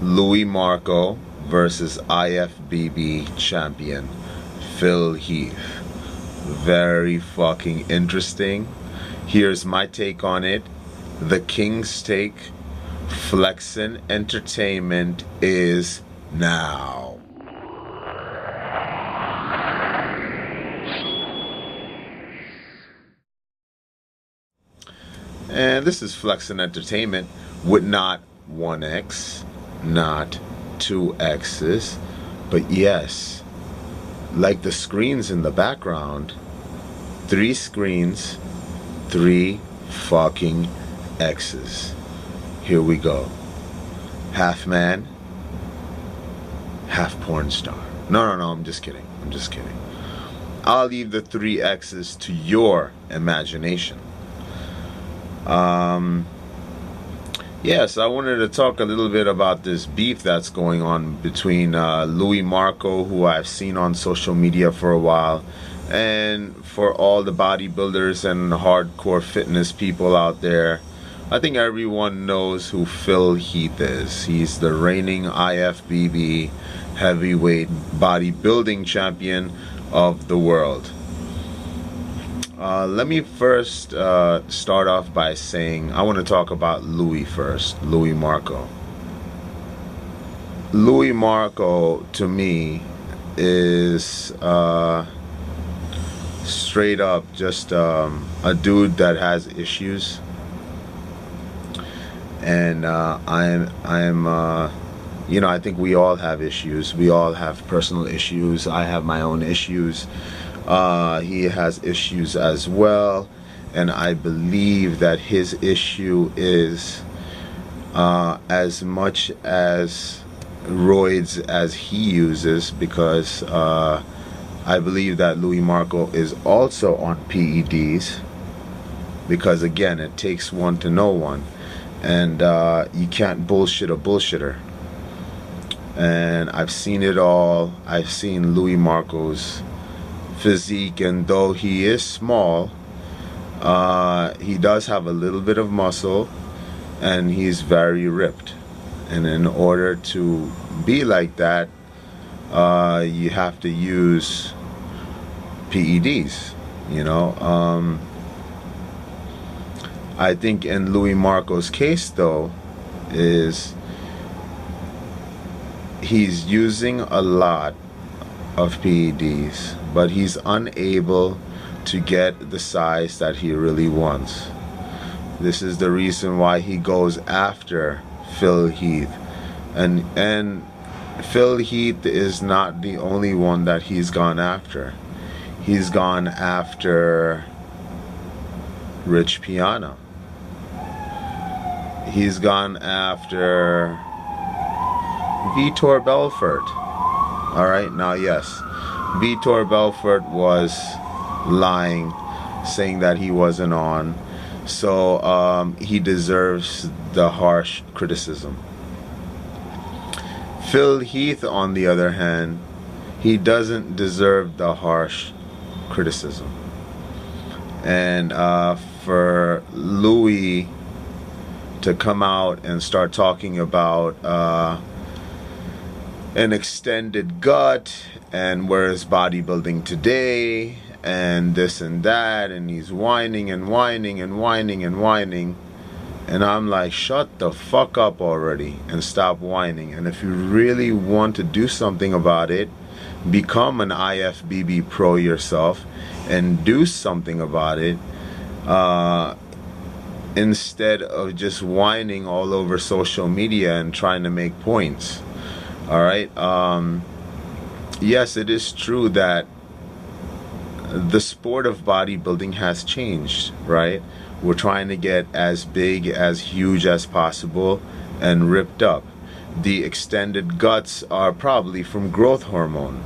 LuiMarco versus IFBB champion Phil Heath. Very fucking interesting. Here's my take on it. The King's take. FLeXXXiN Entertainment is now. And this is FLeXXXiN Entertainment with not 1X, not 2X's, but yes, like the screens in the background, 3 screens, 3 fucking X's. Here we go. Half man, half porn star. No, I'm just kidding. I'm just kidding. I'll leave the 3 X's to your imagination. Yes, I wanted to talk a little bit about this beef that's going on between LuiMarco, who I've seen on social media for a while, and for all the bodybuilders and hardcore fitness people out there. I think everyone knows who Phil Heath is. He's the reigning IFBB heavyweight bodybuilding champion of the world. Let me first start off by saying I want to talk about Louis first, LuiMarco. LuiMarco to me is straight up just a dude that has issues, and you know, I think we all have issues. We all have personal issues. I have my own issues. He has issues as well, and I believe that his issue is as much as roids as he uses, because I believe that LuiMarco is also on PEDs, because again, it takes one to know one, and you can't bullshit a bullshitter. And I've seen it all. I've seen LuiMarco's physique, and though he is small, he does have a little bit of muscle, and he's very ripped. And in order to be like that, you have to use PEDs, you know. I think in LuiMarco's case though, is he's using a lot of PEDs, but he's unable to get the size that he really wants. This is the reason why he goes after Phil Heath, and Phil Heath is not the only one that he's gone after. He's gone after Rich Piana. He's gone after Vitor Belfort. Alright, now yes, Vitor Belfort was lying, saying that he wasn't on, so he deserves the harsh criticism. Phil Heath, on the other hand, he doesn't deserve the harsh criticism. And for Louis to come out and start talking about an extended gut and where is bodybuilding today and this and that, and he's whining and whining and whining and whining, and I'm like, shut the fuck up already and stop whining. And if you really want to do something about it, become an IFBB pro yourself and do something about it, instead of just whining all over social media and trying to make points. Alright, yes, it is true that the sport of bodybuilding has changed, right? We're trying to get as big, as huge as possible and ripped up. The extended guts are probably from growth hormone,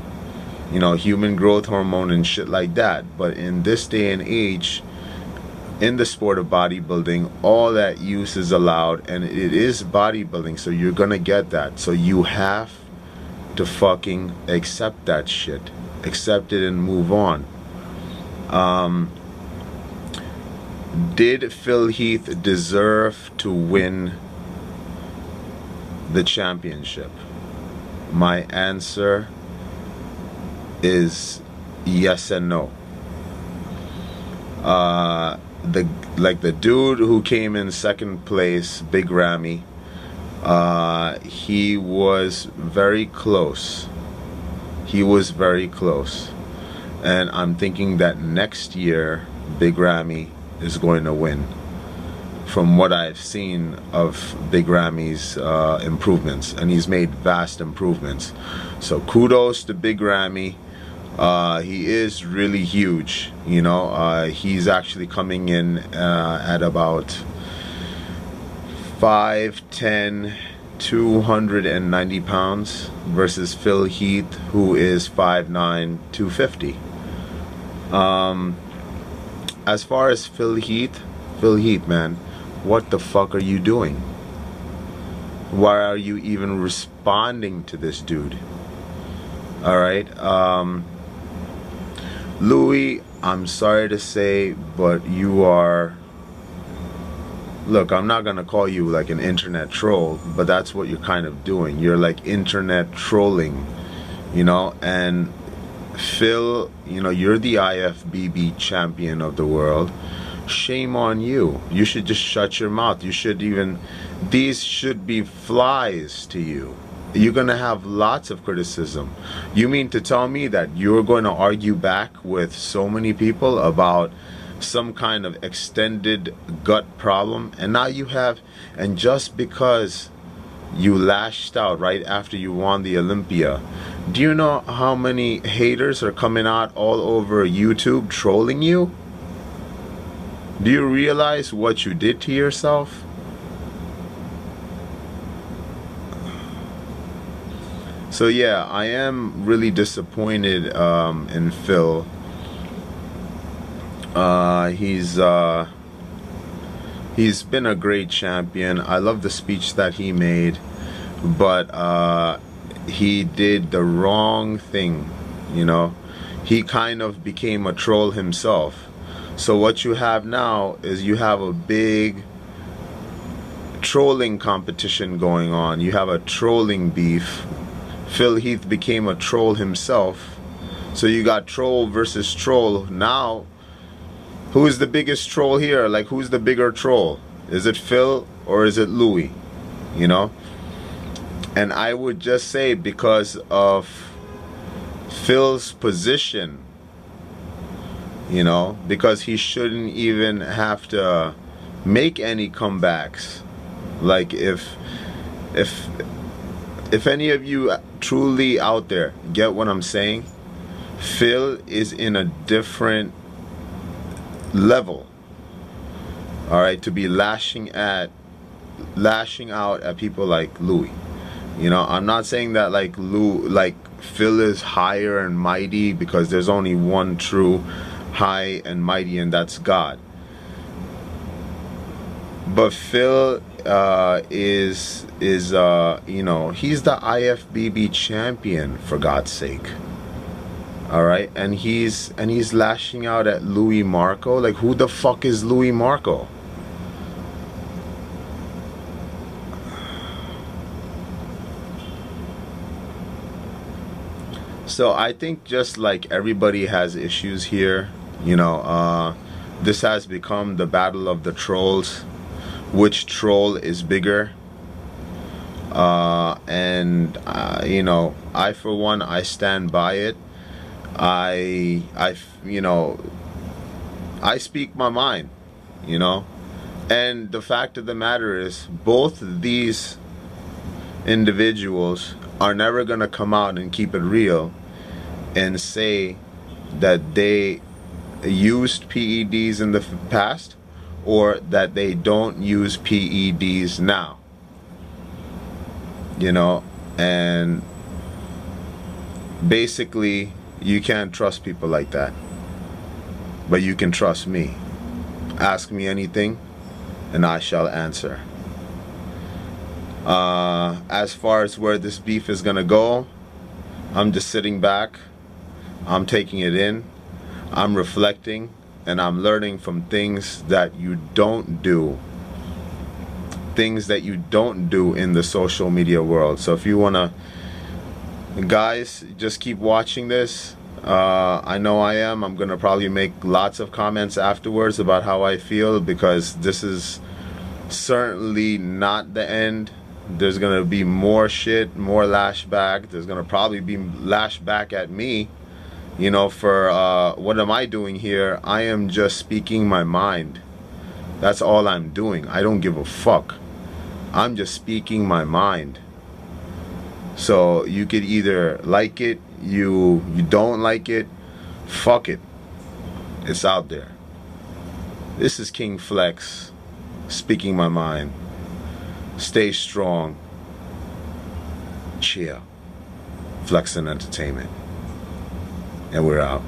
you know, human growth hormone and shit like that. But in this day and age, in the sport of bodybuilding, all that use is allowed, and it is bodybuilding, so you're gonna get that. So you have to fucking accept that shit, accept it and move on. Did Phil Heath deserve to win the championship? My answer is yes and no. The dude who came in second place, Big Ramy, he was very close. He was very close. And I'm thinking that next year Big Ramy is going to win, from what I've seen of Big Ramy's improvements, and he's made vast improvements. So kudos to Big Ramy. He is really huge, you know. He's actually coming in at about 5'10", 290 pounds versus Phil Heath, who is 5'9", 250. As far as Phil Heath, man, what the fuck are you doing? Why are you even responding to this dude? Alright, Louis, I'm sorry to say, but you are, look, I'm not gonna call you like an internet troll, but that's what you're kind of doing. You're like internet trolling, you know. And Phil, you know, you're the IFBB champion of the world. Shame on you. You should just shut your mouth. You should even, these should be flies to you. You're gonna have lots of criticism. You mean to tell me that you're going to argue back with so many people about some kind of extended gut problem? And now you have, and just because you lashed out right after you won the Olympia, do you know how many haters are coming out all over YouTube trolling you? Do you realize what you did to yourself? So yeah, I am really disappointed in Phil. He's been a great champion. I love the speech that he made, but he did the wrong thing, you know. He kind of became a troll himself. So what you have now is you have a big trolling competition going on. You have a trolling beef. Phil Heath became a troll himself. So you got troll versus troll. Now, who is the biggest troll here? Like, who's the bigger troll? Is it Phil or is it Louis? You know? And I would just say, because of Phil's position, you know, because he shouldn't even have to make any comebacks. Like, if any of you truly out there get what I'm saying, Phil is in a different level, all right, to be lashing out at people like Louis. You know, I'm not saying that like Phil is higher and mighty, because there's only one true high and mighty, and that's God. But Phil is you know, he's the IFBB champion, for God's sake. All right, and he's lashing out at LuiMarco. Like, who the fuck is LuiMarco? So I think just like everybody has issues here, you know, this has become the battle of the trolls. Which troll is bigger? You know, I for one, I stand by it. You know, I speak my mind, you know. And the fact of the matter is, both of these individuals are never gonna come out and keep it real and say that they used PEDs in the past, or that they don't use PEDs now, you know. And basically, you can't trust people like that, but you can trust me. Ask me anything and I shall answer. As far as where this beef is gonna go, I'm just sitting back, I'm taking it in, I'm reflecting, and I'm learning from things that you don't do things that you don't do in the social media world. So if you wanna, guys, just keep watching this. I know I am. I'm gonna probably make lots of comments afterwards about how I feel, because this is certainly not the end. There's gonna be more shit, more lashback. There's gonna probably be lashback at me, you know, for what am I doing here? I am just speaking my mind. That's all I'm doing. I don't give a fuck. I'm just speaking my mind. So you could either like it, you don't like it, fuck it. It's out there. This is King Flex, speaking my mind. Stay strong. Cheer. FLeXXXiN Entertainment. And we're out.